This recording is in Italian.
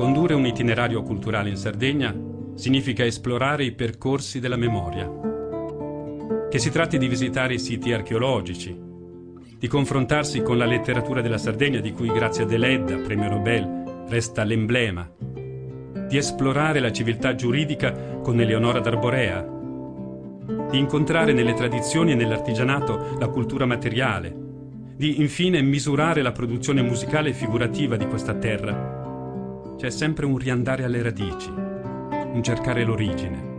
Condurre un itinerario culturale in Sardegna significa esplorare i percorsi della memoria. Che si tratti di visitare i siti archeologici, di confrontarsi con la letteratura della Sardegna, di cui Grazia Deledda, premio Nobel, resta l'emblema, di esplorare la civiltà giuridica con Eleonora d'Arborea, di incontrare nelle tradizioni e nell'artigianato la cultura materiale, di infine misurare la produzione musicale e figurativa di questa terra. C'è sempre un riandare alle radici, un cercare l'origine.